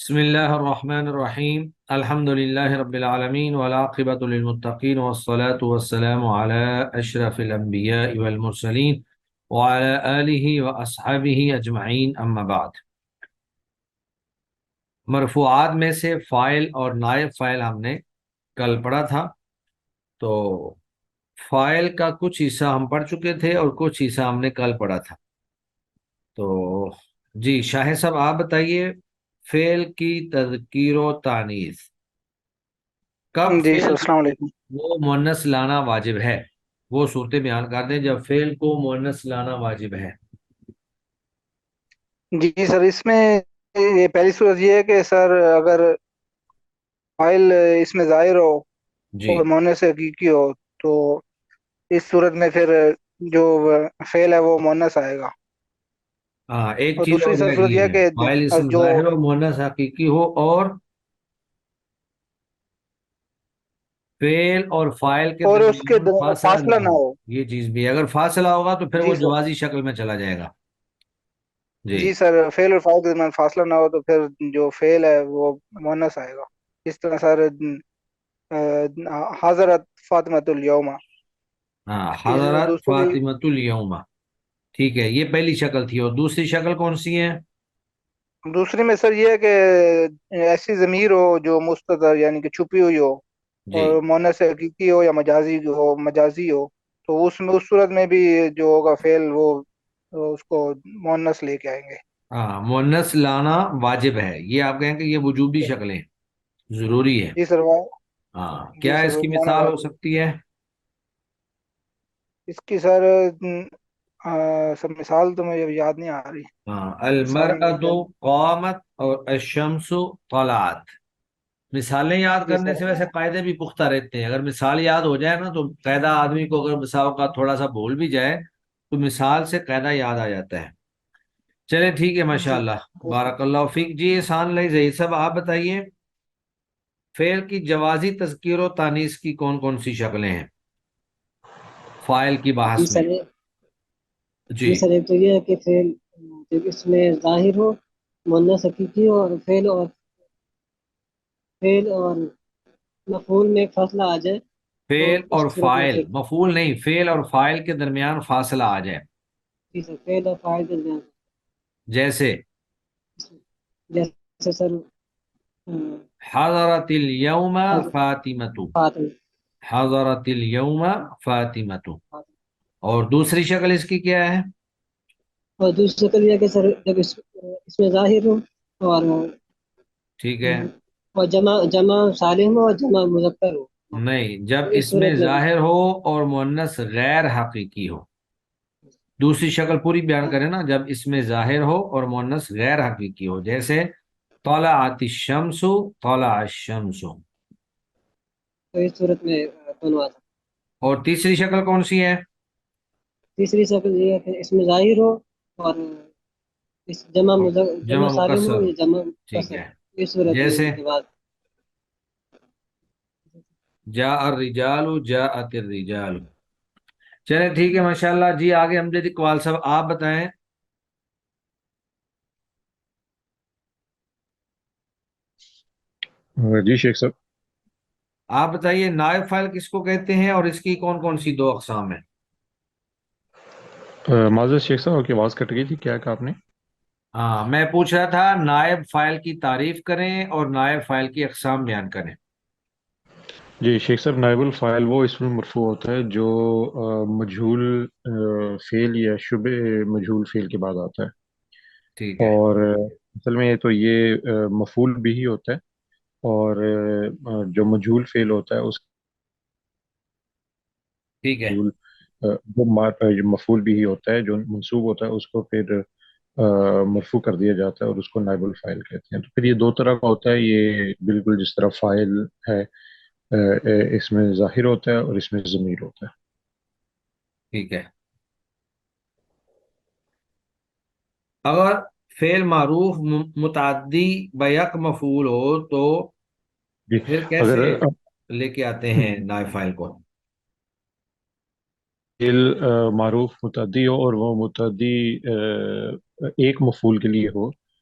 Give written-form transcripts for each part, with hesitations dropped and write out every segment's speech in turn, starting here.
بسم الله الرحمن الرحيم الحمد لله رب العالمين والعاقبة للمتقين والصلاة والسلام على أشرف الأنبياء والمرسلين وعلى آله وأصحابه أجمعين أما بعد۔ مرفوعات میں سے فاعل اور نائب فاعل ہم نے کل پڑھا تھا، تو فاعل کا کچھ حصہ ہم پڑھ چکے تھے اور کچھ حصہ ہم نے کل پڑھا تھا۔ تو جی شاہد صاحب آپ بتائیے، فعل کی تذکیر و تانیث کب جی سر، فعل السلام علیکم۔ کو مؤنث لانا واجب ہے؟ وہ صورتیں بیان کر دیں جب فعل کو مؤنث لانا واجب ہے۔ جی سر، اس میں یہ پہلی صورت یہ ہے کہ سر اگر فاعل اس میں ظاہر ہو جی اور مؤنث حقیقی ہو تو اس صورت میں پھر جو فعل ہے وہ مؤنث آئے گا۔ ہاں، ایک اور چیز دوسری اور سر رہ صورت گئی یہ ہے ہے، کہ فاعل اسم جو ظاہر ہو مؤنث حقیقی ہو، اور فعل اور فاعل کے اور اس کے درمیان فاصلہ نہ فاصلہ نہ ہو۔ ہو۔ یہ چیز بھی اگر فاصلہ ہوگا تو پھر جی وہ سر، جوازی شکل میں چلا جائے گا۔ جی جی سر، فعل اور فاعل کے درمیان فاصلہ نہ ہو تو پھر جو فعل ہے وہ مؤنث آئے گا۔ اس طرح سر حضرت فاطمۃ الیوم، ہاں، حضرت دوسری فاطمۃ الیوم، ٹھیک ہے، یہ پہلی شکل تھی۔ اور دوسری شکل کون سی ہے؟ دوسری میں سر یہ ہے کہ ایسی ضمیر ہو جو مستتر یعنی کہ چھپی ہوئی ہو جی اور مونس حقیقی ہو یا مجازی ہو تو اس میں اس صورت میں بھی جو ہوگا فعل وہ اس کو مونس لے کے آئیں گے۔ ہاں، مؤنث لانا واجب ہے، یہ آپ کہیں کہ یہ وجوبی شکلیں ضروری ہے۔ جی سر ہاں، جی کیا سر، اس کی لانا مثال ہو واجب ہے۔ سکتی ہے؟ اس کی سر سر مثال تو مجھے یاد نہیں آ رہی۔ ہاں، مثال المرأۃ قامت اور الشمس طلعت۔ مثالیں یاد جی کرنے سر، سے ویسے قاعدے بھی پختہ رہتے ہیں، اگر مثال یاد ہو جائے نا تو قاعدہ آدمی کو اگر مساو کا تھوڑا سا بھول بھی جائے تو مثال سے قاعدہ یاد آ جاتا ہے۔ چلے ٹھیک ہے، ماشاء جی اللہ، بارک اللہ فیک۔ جی احسان اللہ زہیر صاحب آپ بتائیے، فعل کی جوازی تذکیر و تانیث کی کون کون سی شکلیں ہیں فاعل کی جی بحث میں؟ سر جی جی سر، ایک تو یہ ہے کہ فعل جو اس میں ظاہر ہو، مؤنث حقیقی ہو، اور فعل اور مفعول میں ایک فاصلہ آ جائے تو فعل اس اور صورت میں فاعل، پھر مفعول نہیں، فعل اور فاعل کے درمیان فاصلہ آ جائے، جی سر فعل اور فاعل کے درمیان جیسے جیسے سر حضرت الیوم حض- فاطمۃ، فاطمہ حضرت الیوم فاطمۃ۔ فاطمہ۔ اور دوسری شکل اس کی کیا ہے؟ اور دوسری شکل یہ ہے کہ سر جب اس میں ظاہر ہو اور ٹھیک ہے، اور جمع سالم ہو اور جمع مذکر ہو نہیں، جب تو اس اس میں صورت میں بھی ظاہر ہو اور مؤنث غیر حقیقی ہو۔ دوسری شکل پوری بیان کریں نا، جب اس میں ظاہر ہو اور مؤنث غیر حقیقی ہو، جیسے طلعت الشمس، طلع الشمس۔ تو اس صورت میں دونوں آ سکتے۔ اور تیسری شکل کون سی ہے؟ تیسری شکل یہ ہے کہ اس میں ظاہر ہو اور اس اور جمع جمع سالم ہو مکسر ہو، یا جمع ٹھیک مکسر ہے، ہو، اس صورت میں جیسے جواز۔ جاء الرجال، جاءت الرجال۔ چلے ٹھیک ہے، ماشاءاللہ۔ جی آگے امجد اقبال صاحب آپ بتائیں، جی شیخ صاحب، آپ بتائیے نائب فاعل کس کو کہتے ہیں اور اس کی کون کون سی دو اقسام ہیں؟ معذرت شیخ صاحب، آپ کی آواز کٹ گئی تھی، کیا کہا آپ نے؟ ہاں، میں پوچھ رہا تھا نائب فاعل کی تعریف کریں اور نائب فاعل کی اقسام بیان کریں۔ جی شیخ صاحب، نائب الفاعل وہ اسم مرفوع ہوتا ہے جو مجہول فعل یا شبہ مجہول فعل کے بعد آتا ہے، ٹھیک ہے، اور اصل میں تو یہ مفعول بھی ہی ہوتا ہے، اور جو مجہول فعل ہوتا ہے اس ٹھیک ہے، مجہول وہ جو مفعول بھی ہی ہوتا ہے جو منصوب ہوتا ہے اس کو پھر مرفوع کر دیا جاتا ہے اور اس کو نائب الفاعل کہتے ہیں۔ تو پھر یہ دو طرح کا ہوتا ہے، یہ بالکل جس طرح فاعل ہے اس میں ظاہر ہوتا ہے اور اس میں ضمیر ہوتا ہے۔ ٹھیک ہے۔ اگر فعل معروف متعدی بیک مفعول ہو تو جی، پھر اگر کیسے لے کے آتے ہیں نائب فاعل کو؟ فعل معروف متعدی ہو اور وہ متعدی ایک مفعول کے لیے ہو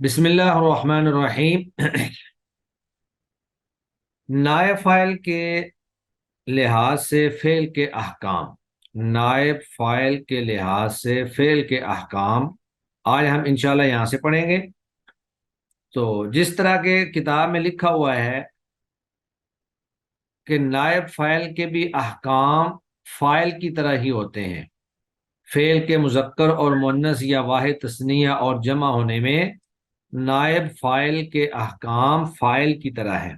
بسم اللہ الرحمن الرحیم۔ نائب فاعل کے لحاظ سے فعل کے احکام، نائب فاعل کے لحاظ سے فعل کے احکام آج ہم انشاءاللہ یہاں سے پڑھیں گے۔ تو جس طرح کے کتاب میں لکھا ہوا ہے کہ نائب فاعل کے بھی احکام فاعل کی طرح ہی ہوتے ہیں، فعل کے مذکر اور مؤنث یا واحد تثنیہ اور جمع ہونے میں نائب فاعل کے احکام فاعل کی طرح ہیں۔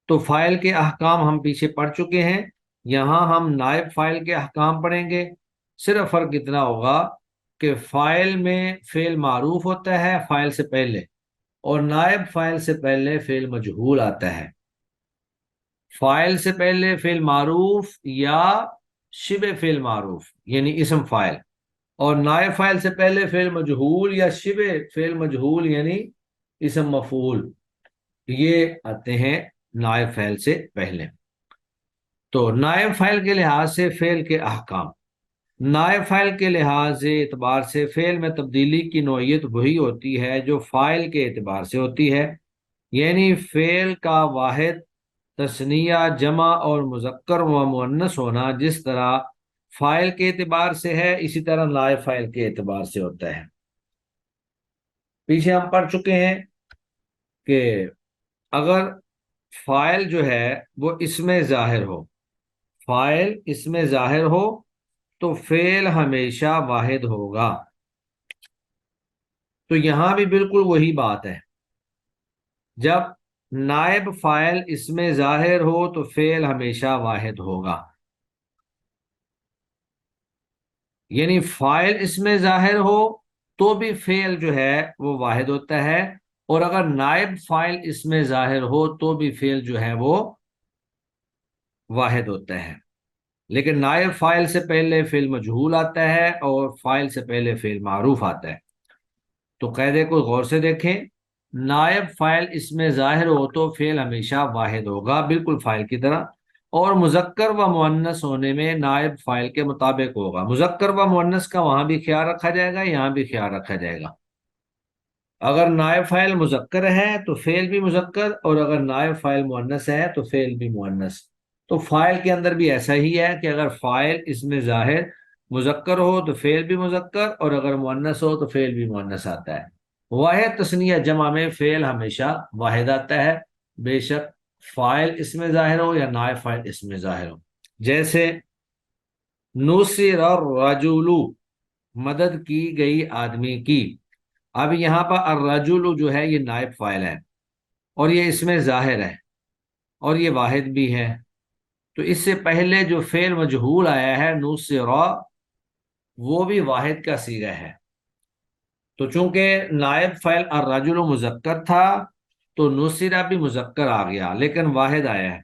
تو فاعل کے احکام ہم پیچھے پڑھ چکے ہیں، یہاں ہم نائب فاعل کے احکام پڑھیں گے۔ صرف فرق اتنا ہوگا کہ فاعل میں فعل معروف ہوتا ہے فاعل سے پہلے، اور نائب فاعل سے پہلے فعل مجہول آتا ہے۔ فاعل سے پہلے فعل معروف یا شبہ فعل معروف یعنی اسم فاعل، اور نائب فاعل سے پہلے فعل مجہول یا شبہ فعل مجہول یعنی اسم مفعول، یہ آتے ہیں نائب فاعل سے پہلے۔ تو نائب فاعل کے لحاظ سے فعل کے احکام، نائب فاعل کے لحاظ سے اعتبار سے فعل میں تبدیلی کی نوعیت وہی ہوتی ہے جو فاعل کے اعتبار سے ہوتی ہے، یعنی فعل کا واحد تثنیہ جمع اور مذکر و مؤنث ہونا جس طرح فاعل کے اعتبار سے ہے اسی طرح نائب فاعل کے اعتبار سے ہوتا ہے۔ پیچھے ہم پڑھ چکے ہیں کہ اگر فاعل جو ہے وہ اس میں ظاہر ہو، فاعل اس میں ظاہر ہو تو فعل ہمیشہ واحد ہوگا۔ تو یہاں بھی بالکل وہی بات ہے، جب نائب فاعل اس میں ظاہر ہو تو فعل ہمیشہ واحد ہوگا، یعنی فاعل اس میں ظاہر ہو تو بھی فعل جو ہے وہ واحد ہوتا ہے، اور اگر نائب فاعل اس میں ظاہر ہو تو بھی فعل جو ہے وہ واحد ہوتا ہے۔ لیکن نائب فاعل سے پہلے فعل مجہول آتا ہے اور فاعل سے پہلے فعل معروف آتا ہے۔ تو قاعدے کو غور سے دیکھیں، نائب فاعل اس میں ظاہر ہو تو فعل ہمیشہ واحد ہوگا بالکل فاعل کی طرح، اور مذکر و مؤنث ہونے میں نائب فاعل کے مطابق ہوگا۔ مذکر و مؤنث کا وہاں بھی خیال رکھا جائے گا، یہاں بھی خیال رکھا جائے گا۔ اگر نائب فاعل مذکر ہے تو فعل بھی مذکر، اور اگر نائب فاعل مؤنث ہے تو فعل بھی مؤنث۔ تو فاعل کے اندر بھی ایسا ہی ہے کہ اگر فاعل اس میں ظاہر مذکر ہو تو فعل بھی مذکر، اور اگر مؤنث ہو تو فعل بھی مؤنث آتا ہے۔ واحد تثنیہ جمع میں فعل ہمیشہ واحد آتا ہے، بے شک فاعل اس میں ظاہر ہو یا نائب فاعل اس میں ظاہر ہو۔ جیسے نصر الرجل، مدد کی گئی آدمی کی۔ اب یہاں پر الرجل جو ہے یہ نائب فاعل ہے اور یہ اس میں ظاہر ہے اور یہ واحد بھی ہے، تو اس سے پہلے جو فعل مجہول آیا ہے نصر، وہ بھی واحد کا صیغہ ہے۔ تو چونکہ نائب فاعل الرجل مذکر تھا تو نصر بھی مذکر آ گیا لیکن واحد آیا ہے۔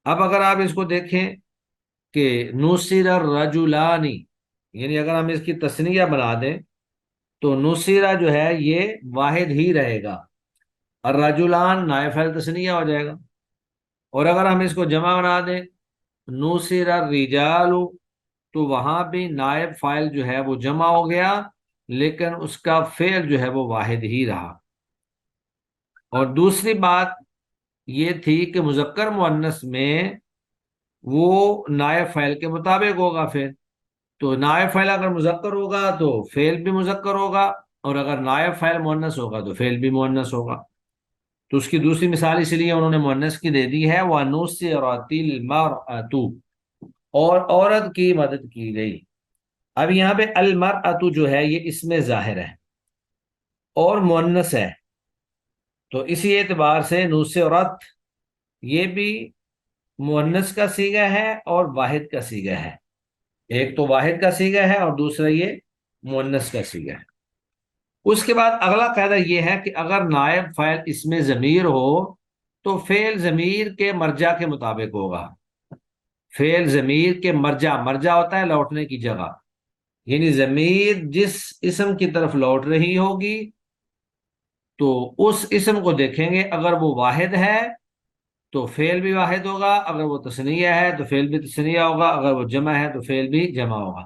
اب اگر آپ اس کو دیکھیں کہ نصر الرجلانی، یعنی اگر ہم اس کی تثنیہ بنا دیں تو نصیرہ جو ہے یہ واحد ہی رہے گا، الرجلان نائب فاعل تثنیہ ہو جائے گا، اور اگر ہم اس کو جمع بنا دیں نصیر الرجال تو وہاں بھی نائب فاعل جو ہے وہ جمع ہو گیا لیکن اس کا فعل جو ہے وہ واحد ہی رہا۔ اور دوسری بات یہ تھی کہ مذکر مؤنث میں وہ نائب فاعل کے مطابق ہوگا پھر، تو نائب فاعل اگر مذکر ہوگا تو فعل بھی مذکر ہوگا، اور اگر نائب فاعل مؤنث ہوگا تو فعل بھی مؤنث ہوگا۔ تو اس کی دوسری مثال اس لیے انہوں نے مؤنث کی دے دی ہے، وَنُصِرَتِ الْمَرْأَةُ، اور عورت کی مدد کی گئی۔ اب یہاں پہ المرأۃ جو ہے یہ اس میں ظاہر ہے اور مؤنث ہے، تو اسی اعتبار سے نصرت یہ بھی مؤنث کا صیغہ ہے اور واحد کا صیغہ ہے، ایک تو واحد کا صیغہ ہے اور دوسرا یہ مؤنث کا صیغہ ہے۔ اس کے بعد اگلا قاعدہ یہ ہے کہ اگر نائب فاعل اس میں ضمیر ہو تو فعل ضمیر کے مرجع کے مطابق ہوگا۔ فعل ضمیر کے مرجع، مرجع ہوتا ہے لوٹنے کی جگہ، یعنی ضمیر جس اسم کی طرف لوٹ رہی ہوگی تو اس اسم کو دیکھیں گے، اگر وہ واحد ہے تو فعل بھی واحد ہوگا، اگر وہ تثنیہ ہے تو فعل بھی تثنیہ ہوگا، اگر وہ جمع ہے تو فعل بھی جمع ہوگا۔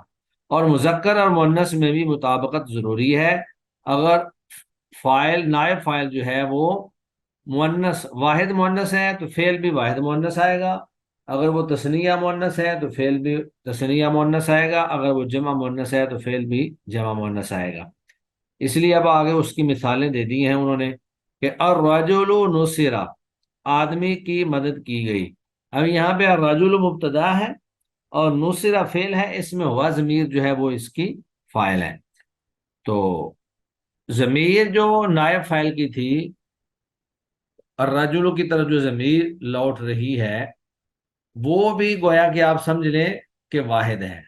اور مذکر اور مؤنث میں بھی مطابقت ضروری ہے، اگر فائل نائب فائل جو ہے وہ مؤنث واحد مؤنث ہے تو فعل بھی واحد مؤنث آئے گا، اگر وہ تثنیہ مؤنث ہے تو فعل بھی تثنیہ مؤنث آئے گا، اگر وہ جمع مؤنث ہے تو فعل بھی جمع مؤنث آئے گا۔ اس لیے اب آگے اس کی مثالیں دے دی ہیں انہوں نے کہ الرجل نصرہ، آدمی کی مدد کی گئی۔ اب یہاں پہ الرجل مبتدا ہے اور نصرہ فعل ہے، اس میں ہوا ضمیر جو ہے وہ اس کی فاعل ہے۔ تو ضمیر جو نائب فاعل کی تھی، الرجل کی طرف جو ضمیر لوٹ رہی ہے وہ بھی گویا کہ آپ سمجھ لیں کہ واحد ہے۔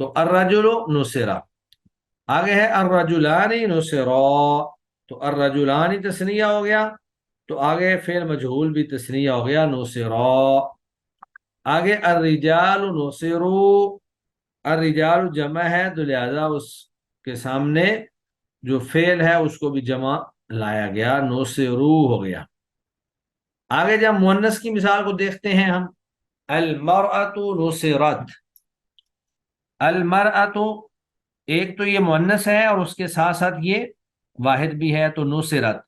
تو الرجل نصرہ، آگے ہے الرجلان نصرا، تو الرجلان تثنیہ ہو گیا تو آگے فعل مجہول بھی تثنیہ ہو گیا نصرا۔ آگے الرجال نصروا، الرجال جمع ہے تو لہذا اس کے سامنے جو فعل ہے اس کو بھی جمع لایا گیا، نصروا ہو گیا۔ آگے جب مؤنث کی مثال کو دیکھتے ہیں ہم، المرأۃ نصرت، المرأۃ ایک تو یہ مؤنث ہے اور اس کے ساتھ ساتھ یہ واحد بھی ہے، تو نصرت،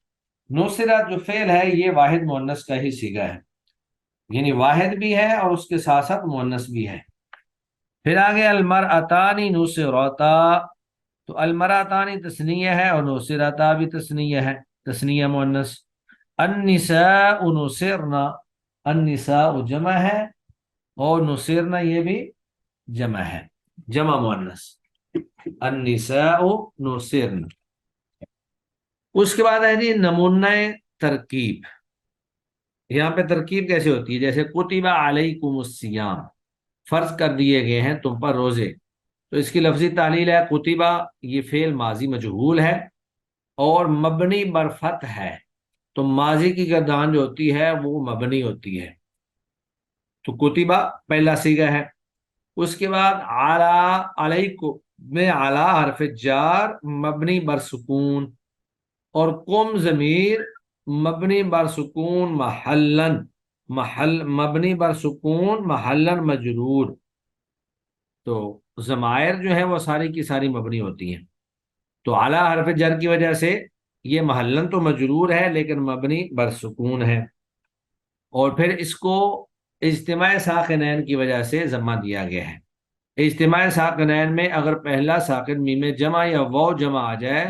نصرت جو فعل ہے یہ واحد مؤنث کا ہی صیغہ ہے، یعنی واحد بھی ہے اور اس کے ساتھ ساتھ مؤنث بھی ہے۔ پھر آگے المرأتان نصرتا، تو المرأتان تثنیہ ہے اور نصرتا بھی تثنیہ ہے، تثنیہ مؤنث۔ النساء نصرنا، النساء جمع ہے اور نصرنا یہ بھی جمع ہے، جمع مؤنث، النساء نصرن۔ اس کے بعد ہے جی نمونہ ترکیب۔ یہاں پہ ترکیب کیسے ہوتی ہے؟ جیسے کتب علیکم الصیام، فرض کر دیے گئے ہیں تم پر روزے، تو اس کی لفظی تعلیل ہے کتبہ یہ فعل ماضی مجہول ہے اور مبنی بر فتح ہے، تو ماضی کی گردان جو ہوتی ہے وہ مبنی ہوتی ہے، تو کتبہ پہلا صیغہ ہے۔ اس کے بعد علیکم میں علی حرف جار مبنی بر سکون، اور کم ضمیر مبنی بر سکون محلن، مبنی بر سکون محلن مجرور، تو ضمائر جو ہے وہ ساری کی ساری مبنی ہوتی ہیں، تو علی حرف جر کی وجہ سے یہ محلن تو مجرور ہے لیکن مبنی بر سکون ہے، اور پھر اس کو اجتماع ساکنین کی وجہ سے ضمہ دیا گیا ہے۔ اجتماع ساکنین میں اگر پہلا ساکن میم جمع یا واو جمع آ جائے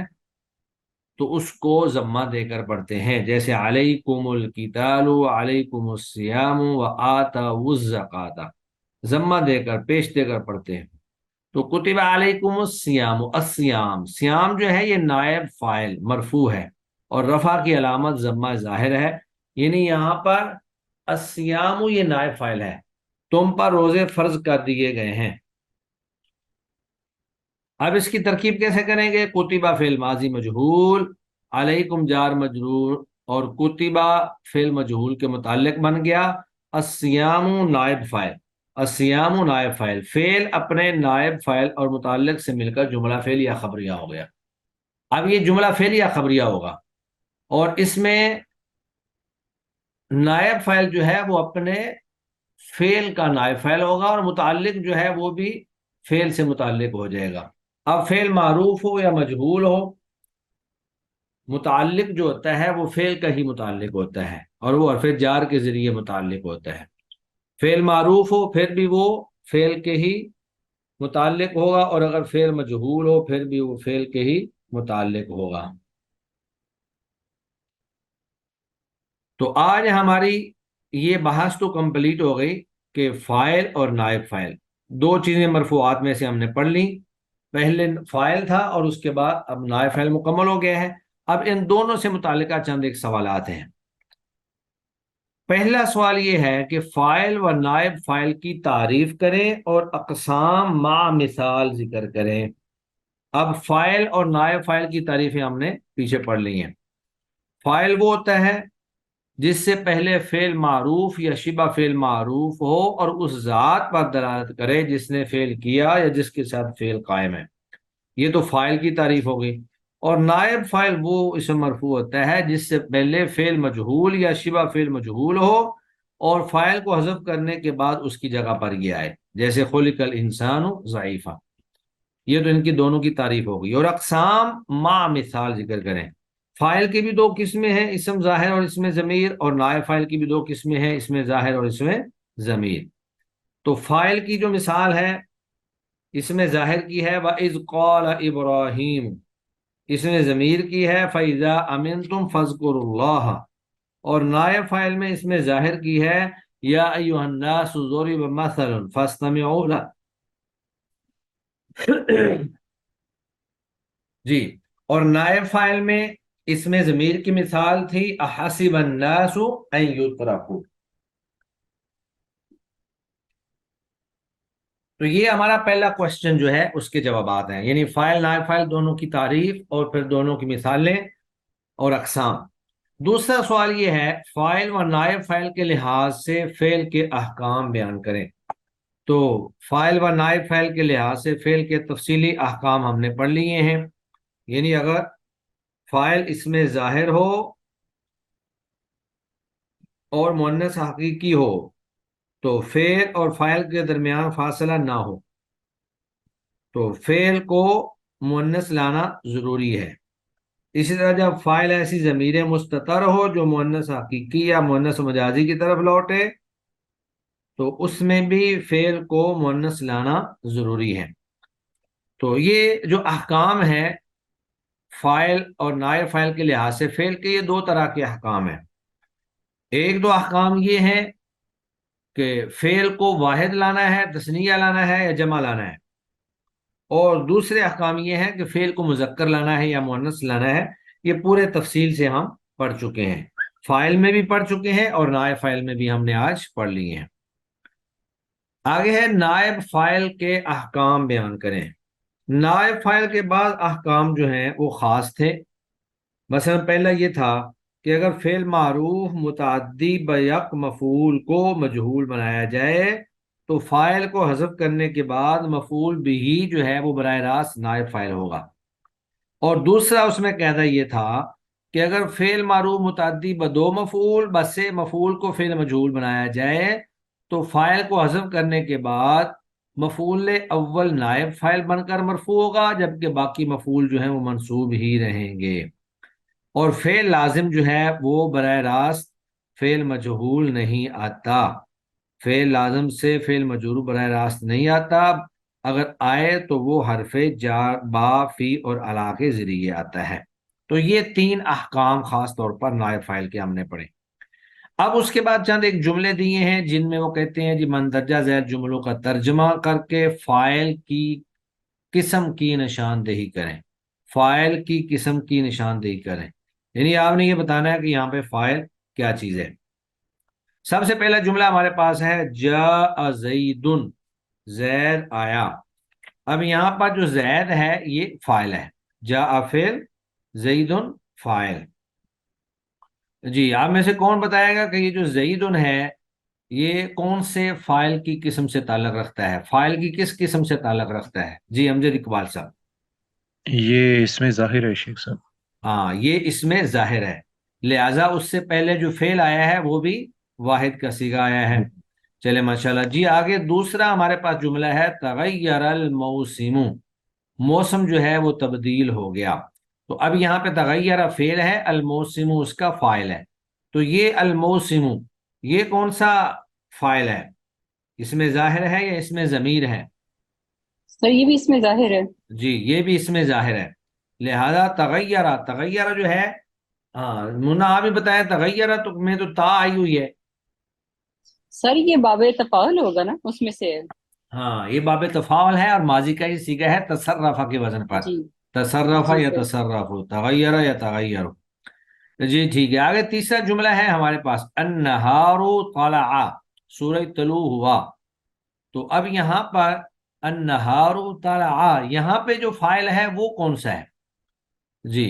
تو اس کو ضمہ دے کر پڑھتے ہیں، جیسے علیکم القتال، علیکم الصیام وآتوا الزکاۃ، ضمہ دے کر پیش دے کر پڑھتے ہیں۔ تو کتب علیکم الصیام، الصیام، صیام جو ہے یہ نائب فاعل مرفوع ہے اور رفع کی علامت ضمہ ظاہر ہے، یعنی یہاں پر الصیام یہ نائب فاعل ہے، تم پر روزے فرض کر دیے گئے ہیں۔ اب اس کی ترکیب کیسے کریں گے؟ کتبہ فعل ماضی مجہول، علیکم جار مجرور، اور کتبہ فعل مجہول کے متعلق بن گیا، الصیام نائب فاعل، الصیام نائب فاعل، فعل اپنے نائب فاعل اور متعلق سے مل کر جملہ فعل یا خبریہ ہو گیا۔ اب یہ جملہ فعل یا خبریہ ہوگا اور اس میں نائب فاعل جو ہے وہ اپنے فعل کا نائب فاعل ہوگا اور متعلق جو ہے وہ بھی فعل سے متعلق ہو جائے گا۔ اب فعل معروف ہو یا مجہول ہو، متعلق جو ہوتا ہے وہ فعل کا ہی متعلق ہوتا ہے اور وہ حرف جار کے ذریعے متعلق ہوتا ہے۔ فعل معروف ہو پھر بھی وہ فعل کے ہی متعلق ہوگا، اور اگر فعل مجہول ہو پھر بھی وہ فعل کے ہی متعلق ہوگا۔ تو آج ہماری یہ بحث تو کمپلیٹ ہو گئی کہ فاعل اور نائب فاعل دو چیزیں مرفوعات میں سے ہم نے پڑھ لیں، پہلے فاعل تھا اور اس کے بعد اب نائب فاعل مکمل ہو گیا ہے۔ اب ان دونوں سے متعلقہ چند ایک سوالات ہیں۔ پہلا سوال یہ ہے کہ فاعل و نائب فاعل کی تعریف کریں اور اقسام مع مثال ذکر کریں۔ اب فاعل اور نائب فاعل کی تعریفیں ہم نے پیچھے پڑھ لی ہیں۔ فاعل وہ ہوتا ہے جس سے پہلے فعل معروف یا شبہ فعل معروف ہو اور اس ذات پر دلالت کرے جس نے فعل کیا یا جس کے ساتھ فعل قائم ہے، یہ تو فاعل کی تعریف ہو گئی۔ اور نائب فاعل وہ اسم مرفوع ہوتا ہے جس سے پہلے فعل مجہول یا شبہ فعل مجہول ہو اور فاعل کو حذف کرنے کے بعد اس کی جگہ پر یہ آئے، جیسے خلق الانسان ضعیفا، یہ تو ان کی دونوں کی تعریف ہو گئی. اور اقسام ما مثال ذکر کریں. فاعل کی بھی دو قسمیں ہیں، اسم ظاہر اور اسم ضمیر، اور نائب فاعل کی بھی دو قسمیں ہیں، اسم ظاہر اور اسم ضمیر. تو فاعل کی جو مثال ہے اسم ظاہر کی ہے وَإِذْ قَالَ إِبْرَاهِيمُ، اسم ضمیر کی ہے فَإِذَا أَمِنْتُمْ فَاذْكُرُوا اللَّهَ، اور نائب فاعل میں اسم ظاہر کی ہے یا ایھا الناس ضرب مثل فاستمعوا له. جی. اور نائب فاعل میں اسم ضمیر کی مثال تھی احسب الناس ان یترکوا. تو یہ ہمارا پہلا کوشچن جو ہے اس کے جوابات ہیں، یعنی فاعل نائب فاعل دونوں کی تعریف اور پھر دونوں کی مثالیں اور اقسام. دوسرا سوال یہ ہے فاعل و نائب فاعل کے لحاظ سے فعل کے احکام بیان کریں. تو فاعل و نائب فاعل کے لحاظ سے فعل کے تفصیلی احکام ہم نے پڑھ لیے ہیں. یعنی اگر فاعل اسم ظاہر ہو اور مؤنث حقیقی ہو تو فعل اور فاعل کے درمیان فاصلہ نہ ہو تو فعل کو مؤنث لانا ضروری ہے. اسی طرح جب فاعل ایسی ضمیر مستتر ہو جو مؤنث حقیقی یا مؤنث مجازی کی طرف لوٹے تو اس میں بھی فعل کو مؤنث لانا ضروری ہے. تو یہ جو احکام ہیں فاعل اور نائب فاعل کے لحاظ سے فعل کے یہ دو طرح کے احکام ہیں. ایک دو احکام یہ ہیں کہ فعل کو واحد لانا ہے، تثنیہ لانا ہے یا جمع لانا ہے، اور دوسرے احکام یہ ہیں کہ فعل کو مذکر لانا ہے یا مؤنث لانا ہے. یہ پورے تفصیل سے ہم پڑھ چکے ہیں، فاعل میں بھی پڑھ چکے ہیں اور نائب فاعل میں بھی ہم نے آج پڑھ لیے ہیں. آگے ہے نائب فاعل کے احکام بیان کریں. نائب فاعل کے بعد احکام جو ہیں وہ خاص تھے. مثلا پہلا یہ تھا کہ اگر فعل معروف متعدی بیک مفعول کو مجہول بنایا جائے تو فاعل کو حذف کرنے کے بعد مفعول بھی جو ہے وہ براہ راست نائب فاعل ہوگا. اور دوسرا اس میں قاعدہ یہ تھا کہ اگر فعل معروف متعدی بدو مفعول بسے مفعول کو فعل مجہول بنایا جائے تو فاعل کو حذف کرنے کے بعد مفعول اول نائب فاعل بن کر مرفوع ہوگا جبکہ باقی مفعول جو ہیں وہ منصوب ہی رہیں گے. اور فعل لازم جو ہے وہ براہ راست فعل مجہول نہیں آتا. فعل لازم سے فعل مجرور براہ راست نہیں آتا، اگر آئے تو وہ حرف جار با فی اور علا کے ذریعے آتا ہے. تو یہ تین احکام خاص طور پر نائب فاعل کے ہم نے پڑھے. اب اس کے بعد چند ایک جملے دیے ہیں جن میں وہ کہتے ہیں جی مندرجہ ذیل جملوں کا ترجمہ کر کے فاعل کی قسم کی نشاندہی کریں. فاعل کی قسم کی نشاندہی کریں، یعنی آپ نے یہ بتانا ہے کہ یہاں پہ فاعل کیا چیز ہے. سب سے پہلا جملہ ہمارے پاس ہے جاء زید، زید آیا. اب یہاں پر جو زید ہے یہ فاعل ہے، جاء فعل زید فاعل. جی آپ میں سے کون بتائے گا کہ یہ جو زید ہے یہ کون سے فاعل کی قسم سے تعلق رکھتا ہے؟ فاعل کی کس قسم سے تعلق رکھتا ہے؟ جی امجد اقبال صاحب. یہ اس میں ظاہر ہے شیخ صاحب. ہاں یہ اس میں ظاہر ہے، لہذا اس سے پہلے جو فعل آیا ہے وہ بھی واحد کا صیغہ آیا ہے. چلے ماشاءاللہ. جی آگے دوسرا ہمارے پاس جملہ ہے تغیر الموسم، موسم جو ہے وہ تبدیل ہو گیا. تو اب یہاں پہ تغیر فعل ہے، الموسم اس کا فاعل ہے. تو یہ الموسم یہ کون سا فاعل ہے؟ اس میں ظاہر ہے یا اس میں ضمیر ہے؟ سر یہ بھی اس میں ظاہر ہے. جی یہ بھی اس میں ظاہر ہے، لہذا تغیرہ تغیرہ جو ہے، ہاں منا آپ ہی بتائیں تغیرہ تو میں تو تا آئی ہوئی ہے. سر یہ باب تفاعل ہوگا نا، اس میں سے ہے. ہاں یہ باب تفاعل ہے اور ماضی کا ہی صیغہ ہے تصرفہ کے وزن پر. جی تصرفہ جی یا سر. تصرف، تغیرہ یا تغیر. جی ٹھیک ہے. آگے تیسرا جملہ ہے ہمارے پاس النہار طلع، سورہ طلوع ہوا. تو اب یہاں پر النہار طلع یہاں پہ جو فاعل ہے وہ کون سا ہے؟ جی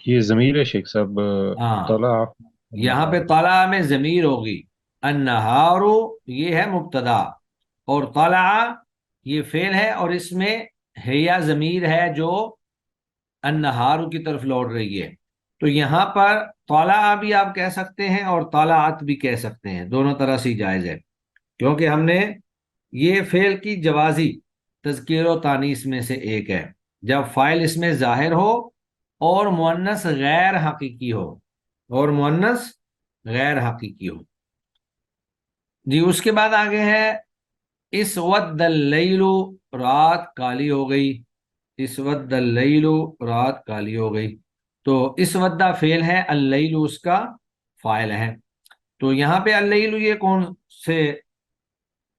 یہ ضمیر ہے شیخ صاحب. ہاں طلع یہاں پہ طلع میں ضمیر ہوگی. النہار یہ ہے مبتدا اور طلع یہ فعل ہے اور اس میں ہیا ضمیر ہے جو النہار کی طرف لوٹ رہی ہے. تو یہاں پر طلع بھی آپ کہہ سکتے ہیں اور طلعت بھی کہہ سکتے ہیں، دونوں طرح سے جائز ہے، کیونکہ ہم نے یہ فعل کی جوازی تذکیر و تانیث میں سے ایک ہے، جب فاعل اس میں ظاہر ہو اور مؤنث غیر حقیقی ہو، اور مؤنث غیر حقیقی ہو۔ جی اس کے بعد آگے ہے اسود اللیل، رات کالی ہو گئی، اسود اللیل، رات کالی ہو گئی۔ تو اسودہ فعل ہے، اللیل اس کا فاعل ہے۔ تو یہاں پہ اللیل یہ کون سے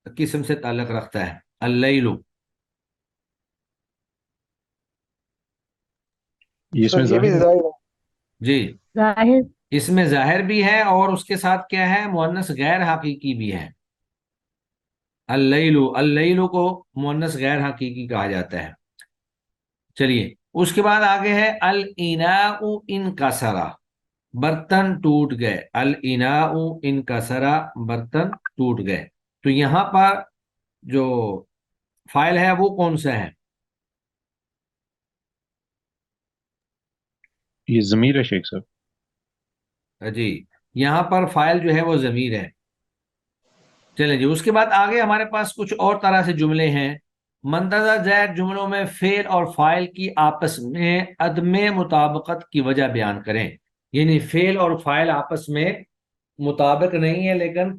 قسم سے تعلق رکھتا ہے؟ اللیل یہ اس سر میں یہ بھی ظاہر ہے؟ ظاہر ہے۔ جی ظاہر اس میں ظاہر بھی ہے اور اس کے ساتھ کیا ہے؟ مؤنث غیر حقیقی بھی ہے۔ اللیل، اللیل کو مؤنث غیر حقیقی کہا جاتا ہے۔ چلیے اس کے بعد آگے ہے الاناء انکسرا، برتن ٹوٹ گئے، الاناء انکسرا، برتن ٹوٹ گئے۔ تو یہاں پر جو فاعل ہے وہ کون سا ہے؟ یہ ضمیر ہے شیخ صاحب۔ جی یہاں پر فاعل جو ہے وہ ضمیر ہے۔ چلیں جی اس کے بعد آگے ہمارے پاس کچھ اور طرح سے جملے ہیں۔ مندرجہ ذیل جملوں میں فعل اور فاعل کی آپس میں عدم مطابقت کی وجہ بیان کریں، یعنی فعل اور فاعل آپس میں مطابق نہیں ہے لیکن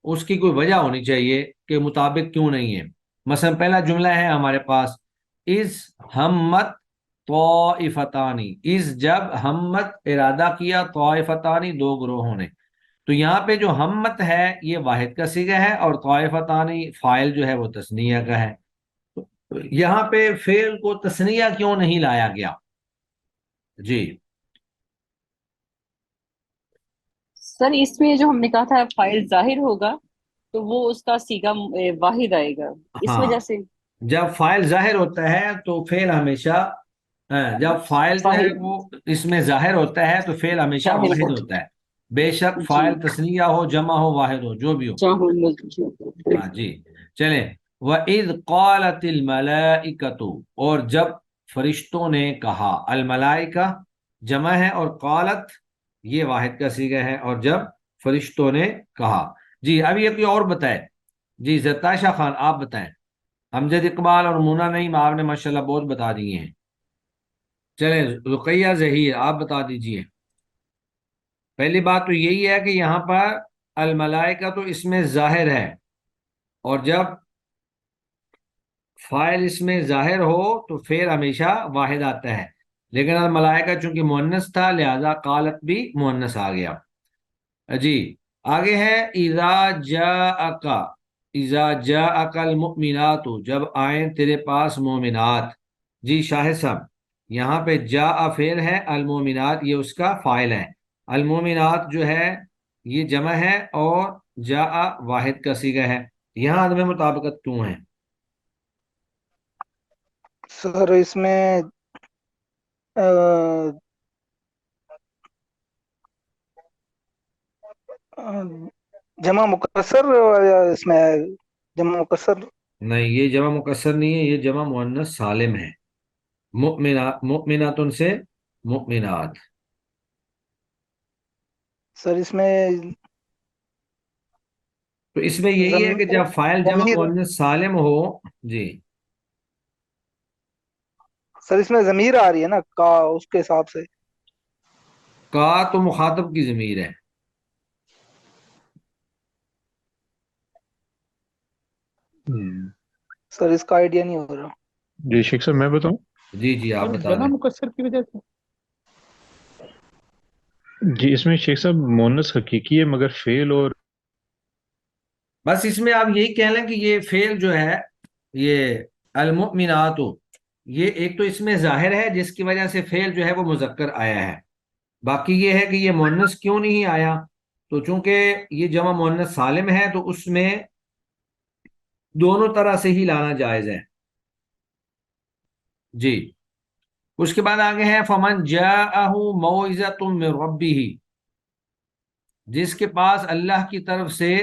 اس کی کوئی وجہ ہونی چاہیے کہ مطابق کیوں نہیں ہے۔ مثلا پہلا جملہ ہے ہمارے پاس از ہمت طائفتانی، از جب ہمت ارادہ کیا، طائفتانی دو گروہوں نے۔ تو یہاں پہ جو ہمت ہے یہ واحد کا صیغہ ہے اور طائفتانی فاعل جو ہے وہ تثنیہ کا ہے۔ تو یہاں پہ فعل کو تثنیہ کیوں نہیں لایا گیا؟ جی سر اس میں جو ہم نے کہا تھا فائل ظاہر ہوگا تو وہ اس کا صیغہ واحد آئے گا، اس ہاں، وجہ سے جب فاعل ظاہر ہوتا ہے تو فعل ہمیشہ جب فاعل جو ہے واحد وہ اس میں ظاہر ہوتا ہے تو فعل ہمیشہ ظاہر واحد ہوتا ہوتا ہے، بے شک جی فاعل تثنیہ ہو، جمع ہو، واحد ہو، جو بھی ہو۔ جاہل ہاں جی چلیں، وَإِذْ قَالَتِ الْمَلَائِكَةُ، اور جب فرشتوں نے کہا، الملائکہ جمع ہے اور قالت یہ واحد کا صیغہ ہے، اور جب فرشتوں نے کہا۔ جی اب یہ کوئی اور بتائے؟ جی زتاشا خان آپ بتائیں۔ امجد اقبال اور مونا نعیم آپ نے ماشاءاللہ بہت بتا دیے ہیں۔ چلیں رقیہ ظہیر آپ بتا دیجئے۔ پہلی بات تو یہی ہے کہ یہاں پر الملائکہ تو اس میں ظاہر ہے، اور جب فاعل اس میں ظاہر ہو تو فعل ہمیشہ واحد آتا ہے، لیکن الملائکہ چونکہ مؤنث تھا لہذا قالت بھی مؤنث آ گیا۔ جی آگے ہے اذا جاءک، اذا جاءک المؤمنات، جب آئیں تیرے پاس مومنات۔ جی شاہد صاحب یہاں پہ جاء فعل ہے، المؤمنات یہ اس کا فاعل ہے، المؤمنات جو ہے یہ جمع ہے اور جاء واحد کا صیغہ ہے، یہاں عدم مطابقت کیوں ہے؟ سر اس میں جمع مکسر، یا اس میں جمع مکسر؟ نہیں یہ جمع مکسر نہیں ہے، یہ جمع مؤنث سالم ہے، مؤمنات، مؤمنات سے مؤمنات۔ سر اس میں تو اس میں یہی ہے کہ جب فاعل جمع ضمیر، مؤنث سالم ہو۔ جی سر اس میں ضمیر آ رہی ہے نا کا، اس کے حساب سے کا تو مخاطب کی ضمیر ہے۔ سر اس کا آئیڈیا نہیں ہو رہا۔ جی شیخ صاحب میں بتاؤں؟ جی جی آپ سر بتا جمع دیں۔ مکسر کی وجہ سے جی اس میں شیخ صاحب مؤنث حقیقی ہے مگر فعل اور بس اس میں آپ یہی کہہ لیں کہ یہ فعل جو ہے یہ المؤمنات، یہ ایک تو اس میں ظاہر ہے جس کی وجہ سے فعل جو ہے وہ مذکر آیا ہے، باقی یہ ہے کہ یہ مؤنث کیوں نہیں آیا، تو چونکہ یہ جمع مؤنث سالم ہے تو اس میں دونوں طرح سے ہی لانا جائز ہے۔ جی اس کے بعد آگے ہے فمن جاءہ موعظۃ من ربہ، جس کے پاس اللہ کی طرف سے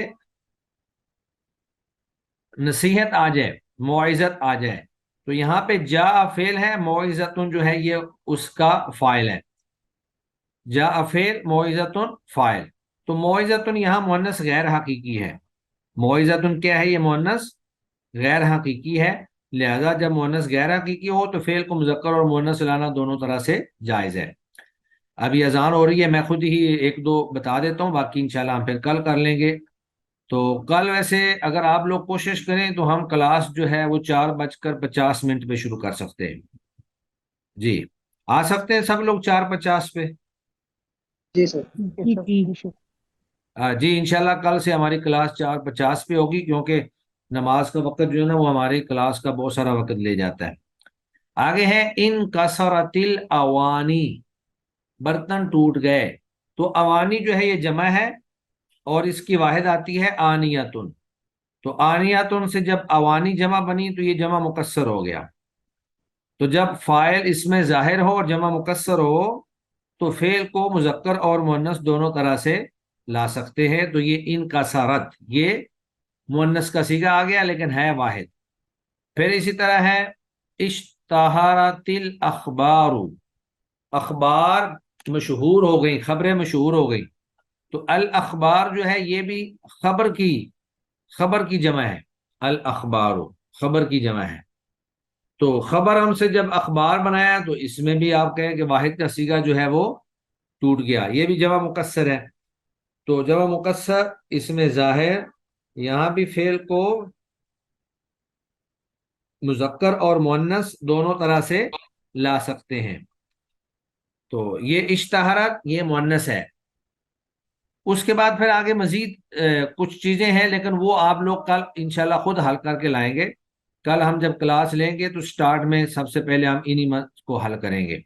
نصیحت آ جائے، موعظت آ جائے، تو یہاں پہ جاء فعل ہے، موعظۃ جو ہے یہ اس کا فاعل ہے، جاء فعل موعظۃ فاعل، تو موعظۃ یہاں مؤنث غیر حقیقی ہے، موعظۃ کیا ہے؟ یہ مؤنث غیر حقیقی ہے، لہذا جب مؤنث غیر حقیقی ہو تو فعل کو مذکر اور مؤنث لانا دونوں طرح سے جائز ہے۔ ابھی اذان ہو رہی ہے، میں خود ہی ایک دو بتا دیتا ہوں، باقی انشاءاللہ ہم پھر کل کر لیں گے۔ تو کل ویسے اگر آپ لوگ کوشش کریں تو ہم کلاس جو ہے وہ 4:50 پہ شروع کر سکتے ہیں۔ جی آ سکتے ہیں سب لوگ 4:50 پہ؟ جی سر۔ جی جی جی انشاءاللہ کل سے ہماری کلاس 4:50 پہ ہوگی، کیونکہ نماز کا وقت جو ہے نا وہ ہماری کلاس کا بہت سارا وقت لے جاتا ہے۔ آگے ہے ان کسرت الاوانی، برتن ٹوٹ گئے۔ تو اوانی جو ہے یہ جمع ہے اور اس کی واحد آتی ہے آنیتن، تو آنیتن سے جب اوانی جمع بنی تو یہ جمع مکسر ہو گیا۔ تو جب فاعل اس میں ظاہر ہو اور جمع مکسر ہو تو فعل کو مذکر اور مؤنث دونوں طرح سے لا سکتے ہیں۔ تو یہ ان کا سارت، یہ مؤنث کا صیغہ آ گیا لیکن ہے واحد۔ پھر اسی طرح ہے اشتہارت الاخبار، اخبار مشہور ہو گئی، خبریں مشہور ہو گئی۔ تو الاخبار جو ہے یہ بھی خبر کی جمع ہے، الاخبار خبر کی جمع ہے۔ تو خبر ہم سے جب اخبار بنایا تو اس میں بھی آپ کہیں کہ واحد کا صیغہ جو ہے وہ ٹوٹ گیا، یہ بھی جمع مکسر ہے۔ تو جمع مکسر اس میں ظاہر، یہاں بھی فعل کو مذکر اور مؤنث دونوں طرح سے لا سکتے ہیں۔ تو یہ اشتہارات یہ مؤنث ہے۔ اس کے بعد پھر آگے مزید کچھ چیزیں ہیں لیکن وہ آپ لوگ کل انشاءاللہ خود حل کر کے لائیں گے۔ کل ہم جب کلاس لیں گے تو سٹارٹ میں سب سے پہلے ہم انہی کو حل کریں گے۔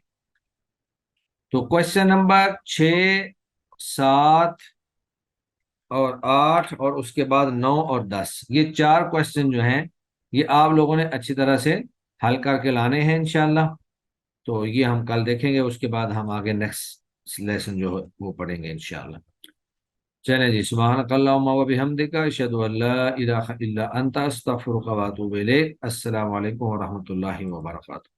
تو کوشچن نمبر 6، 7 اور 8 اور اس کے بعد 9 اور 10، یہ 4 کوشچن جو ہیں یہ آپ لوگوں نے اچھی طرح سے حل کر کے لانے ہیں انشاءاللہ۔ تو یہ ہم کل دیکھیں گے، اس کے بعد ہم آگے نیکسٹ لیسن جو ہے وہ پڑھیں گے انشاءاللہ۔ چلیں جی، سبحانک اللہم و بحمدک، اشہد ان لا الہ الا انت، استغفرک و اتوب الیک۔ السلام علیکم ورحمۃ اللہ وبرکاتہ۔